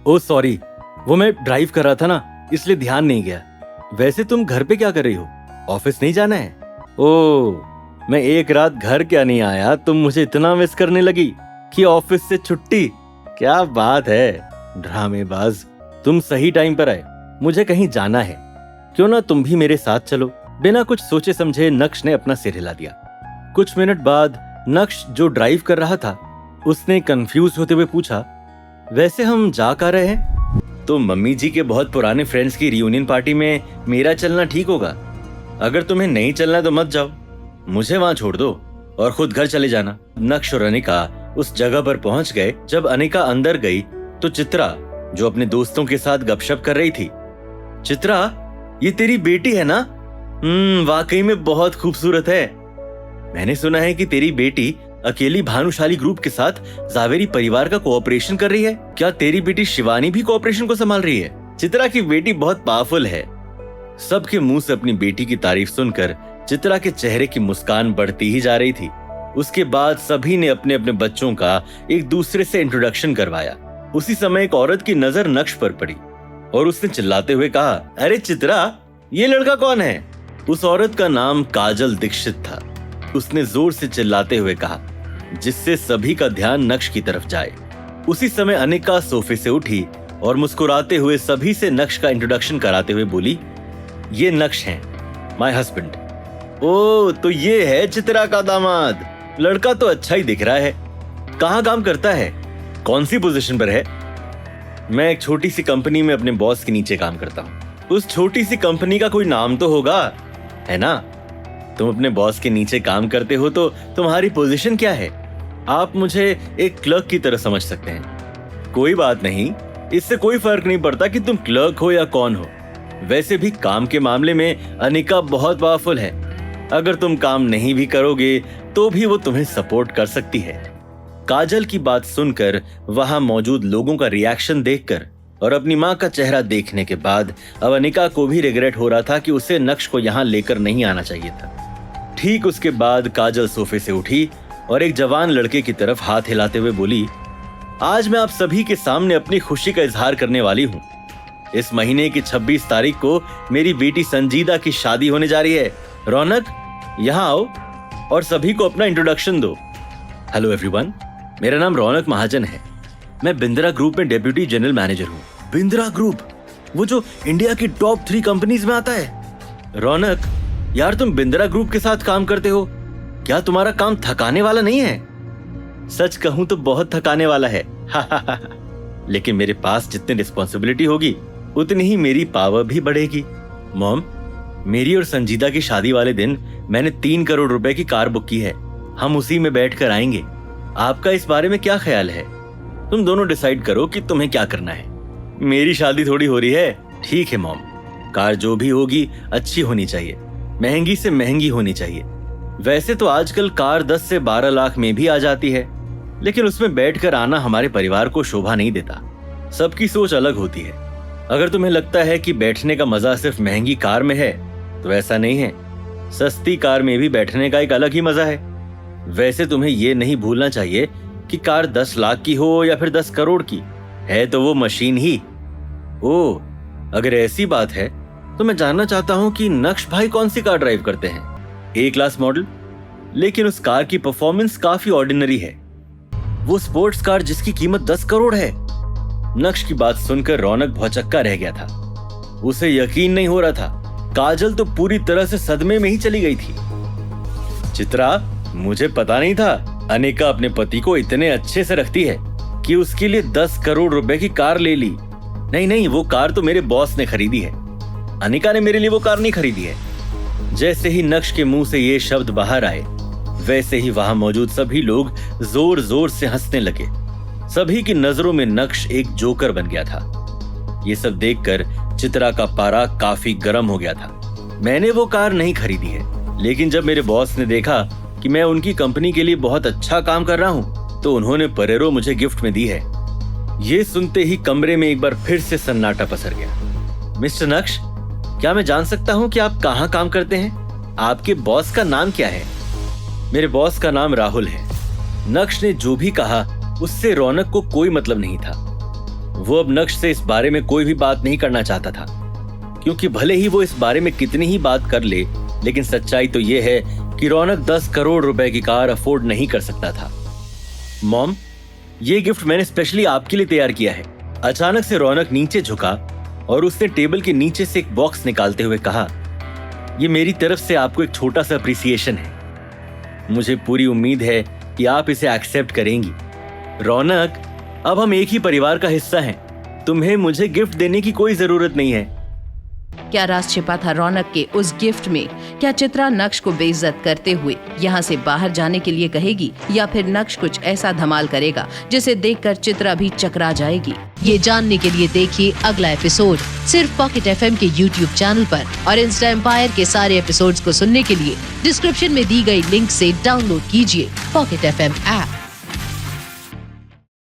ओ sorry, वो मैं drive कर रहा था ना, इसलिए ध्यान नहीं गया। वैसे तुम घर पे क्या कर रही हो? ऑफिस नहीं जाना है? ओह, मैं एक रात घर क्या नहीं आया, तुम मुझे इतना मिस करने लगी कि ऑफिस से छुट्टी। क्या बात है, ड्रामेबाज। तुम सही टाइम पर आए, मुझे कहीं जाना है, क्यों ना तुम भी मेरे साथ चलो। बिना कुछ सोचे समझे नक्श ने अपना सिर हिला दिया। कुछ मिनट बाद नक्श जो ड्राइव कर रहा था, उसने कंफ्यूज होते हुए पूछा, वैसे हम जा कहाँ रहे हैं? तो मम्मी जी के बहुत पुराने फ्रेंड्स की रियूनियन पार्टी में मेरा चलना ठीक होगा। अगर तुम्हें नहीं चलना तो मत जाओ, मुझे वहां छोड़ दो और खुद घर चले जाना। नक्श और अनिका उस जगह पर पहुंच गए। जब अनिका अंदर गई तो चित्रा, जो अपने दोस्तों के साथ गपशप कर रही थी, चित्रा, ये तेरी बेटी है ना? वाकई में बहुत खूबसूरत है। मैंने सुना है कि तेरी बेटी अकेली भानुशाली ग्रुप के साथ जावेरी परिवार का कोऑपरेशन कर रही है। क्या तेरी बेटी शिवानी भी कोऑपरेशन को संभाल रही है? चित्रा की बेटी बहुत पावरफुल है। सबके मुंह से अपनी बेटी की तारीफ सुनकर चित्रा के चेहरे की मुस्कान बढ़ती ही जा रही थी। उसके बाद सभी ने अपने अपने बच्चों का एक दूसरे से इंट्रोडक्शन करवाया। उसी समय एक औरत की नजर नक्श पर पड़ी और उसने चिल्लाते हुए कहा, अरे चित्रा, ये लड़का कौन है? उस औरत का नाम काजल दीक्षित था। उसने जोर से चिल्लाते हुए कहा, जिससे सभी का ध्यान नक्श की तरफ जाए। उसी समय अनिका सोफे से उठी और मुस्कुराते हुए सभी से नक्श का इंट्रोडक्शन कराते हुए बोली, ये नक्श हैं, माय हस्बैंड। ओ, तो ये है चित्रा का दामाद। लड़का तो अच्छा ही दिख रहा है। कहाँ काम करता है? कौन सी पोजीशन पर है? मैं एक छोटी सी कंपनी में अपने बॉस के नीचे काम करता हूँ। उस छोटी सी कंपनी का कोई नाम तो होगा, है ना? तुम अपने बॉस के नीचे काम करते हो तो तुम्हारी पोजीशन क्या है? आप मुझे एक क्लर्क की तरह समझ सकते हैं। कोई बात नहीं, इससे कोई फर्क नहीं पड़ता कि तुम क्लर्क हो या कौन हो। वैसे भी काम के मामले में अनिका बहुत पावरफुल है। अगर तुम काम नहीं भी करोगे तो भी वो तुम्हें सपोर्ट कर सकती है। काजल की बात सुनकर वहां मौजूद लोगों का रिएक्शन देखकर और अपनी मां का चेहरा देखने के बाद अब अनिका को भी रिग्रेट हो रहा था कि उसे नक्श को यहां लेकर नहीं आना चाहिए था। ठीक उसके बाद काजल सोफे से उठी और एक जवान लड़के की तरफ हाथ हिलाते हुए बोली, आज मैं आप सभी के सामने अपनी खुशी का इजहार करने वाली हूँ। इस महीने की 26 तारीख को मेरी बेटी संजीदा की शादी होने जा रही है। रौनक, यहाँ आओ और सभी को अपना इंट्रोडक्शन दो। हेलो एवरीवन, मेरा नाम रौनक महाजन है। मैं बिंद्रा ग्रुप में डेप्यूटी जनरल मैनेजर हूँ। बिंद्रा ग्रुप, वो जो इंडिया की टॉप 3 कंपनीज में आता है। रौनक, यार तुम बिंद्रा ग्रुप के साथ काम करते हो, क्या तुम्हारा काम थकाने वाला नहीं है? सच कहूं तो बहुत थकाने वाला है। लेकिन मेरे पास जितनी रिस्पॉन्सिबिलिटी होगी उतनी ही मेरी पावर भी बढ़ेगी। मॉम, मेरी और संजीदा की शादी वाले दिन मैंने 3 करोड़ रुपए की कार बुक की है। हम उसी में बैठकर आएंगे। आपका इस बारे में क्या ख्याल है? तुम दोनों डिसाइड करो कि तुम्हें क्या करना है। मेरी शादी थोड़ी हो रही है। ठीक है मॉम, कार जो भी होगी अच्छी होनी चाहिए, महंगी से महंगी होनी चाहिए। वैसे तो आजकल कार 10 से 12 लाख में भी आ जाती है, लेकिन उसमें बैठकर आना हमारे परिवार को शोभा नहीं देता। सबकी सोच अलग होती है। अगर तुम्हें लगता है कि बैठने का मजा सिर्फ महंगी कार में है तो ऐसा नहीं है। सस्ती कार में भी बैठने का एक अलग ही मजा है। वैसे तुम्हें ये नहीं भूलना चाहिए कि कार 10 लाख की हो या फिर 10 करोड़ की, है तो वो मशीन ही। ओह, अगर ऐसी बात है तो मैं जानना चाहता हूँ कि नक्श भाई कौन सी कार ड्राइव करते हैं? A क्लास मॉडल, लेकिन उस कार की परफॉर्मेंस काफी ऑर्डिनरी है। वो स्पोर्ट्स कार जिसकी कीमत 10 करोड़ है। नक्श की बात सुनकर रौनक भौचक्का रह गया था। उसे यकीन नहीं हो रहा था। काजल तो पूरी तरह से सदमे में ही चली गई थी। चित्रा, मुझे पता नहीं था अनिका अपने पति को इतने अच्छे से रखती है कि उसके लिए 10 करोड़ रुपए की कार ले ली। नहीं, वो कार तो मेरे बॉस ने खरीदी है। अनिका ने मेरे लिए वो कार नहीं खरीदी है। जैसे ही नक्श के मुंह से ये शब्द बाहर आए, वैसे ही वहां मौजूद सभी लोग जोर जोर से हंसने लगे। सभी की नजरों में नक्श एक जोकर बन गया था। ये सब देखकर चित्रा का पारा काफी गर्म हो गया था। मैंने वो कार नहीं खरीदी है, लेकिन जब मेरे बॉस ने देखा कि मैं उनकी कंपनी के लिए बहुत अच्छा काम कर रहा हूँ तो उन्होंने परेरो मुझे गिफ्ट में दी है। ये सुनते ही कमरे में एक बार फिर से सन्नाटा पसर गया। मिस्टर नक्श, क्या मैं जान सकता हूँ कि आप कहाँ काम करते हैं? आपके बॉस का नाम क्या है? मेरे बॉस का नाम राहुल है। नक्श ने जो भी कहा उससे रौनक को कोई मतलब नहीं था। वो अब नक्श से इस बारे में कोई भी बात नहीं करना चाहता था, क्योंकि भले ही वो इस बारे में कितनी ही बात कर ले, लेकिन सच्चाई तो ये है कि रौनक 10 करोड़ रुपए की कार अफोर्ड नहीं कर सकता था। मॉम, ये गिफ्ट मैंने स्पेशली आपके लिए तैयार किया है। अचानक से रौनक नीचे झुका और उसने टेबल के नीचे से एक बॉक्स निकालते हुए कहा, ये मेरी तरफ से आपको एक छोटा सा अप्रिसिएशन है। मुझे पूरी उम्मीद है कि आप इसे एक्सेप्ट करेंगी। रौनक, अब हम एक ही परिवार का हिस्सा हैं। तुम्हें मुझे गिफ्ट देने की कोई जरूरत नहीं है। क्या राज छिपा था रौनक के उस गिफ्ट में? क्या चित्रा नक्श को बेइज्जत करते हुए यहाँ से बाहर जाने के लिए कहेगी, या फिर नक्श कुछ ऐसा धमाल करेगा जिसे देखकर चित्रा भी चकरा जाएगी? ये जानने के लिए देखिए अगला एपिसोड सिर्फ पॉकेट एफएम के YouTube चैनल पर, और इंस्टा एम्पायर के सारे एपिसोड्स को सुनने के लिए डिस्क्रिप्शन में दी गई लिंक से डाउनलोड कीजिए पॉकेट एफएम ऐप।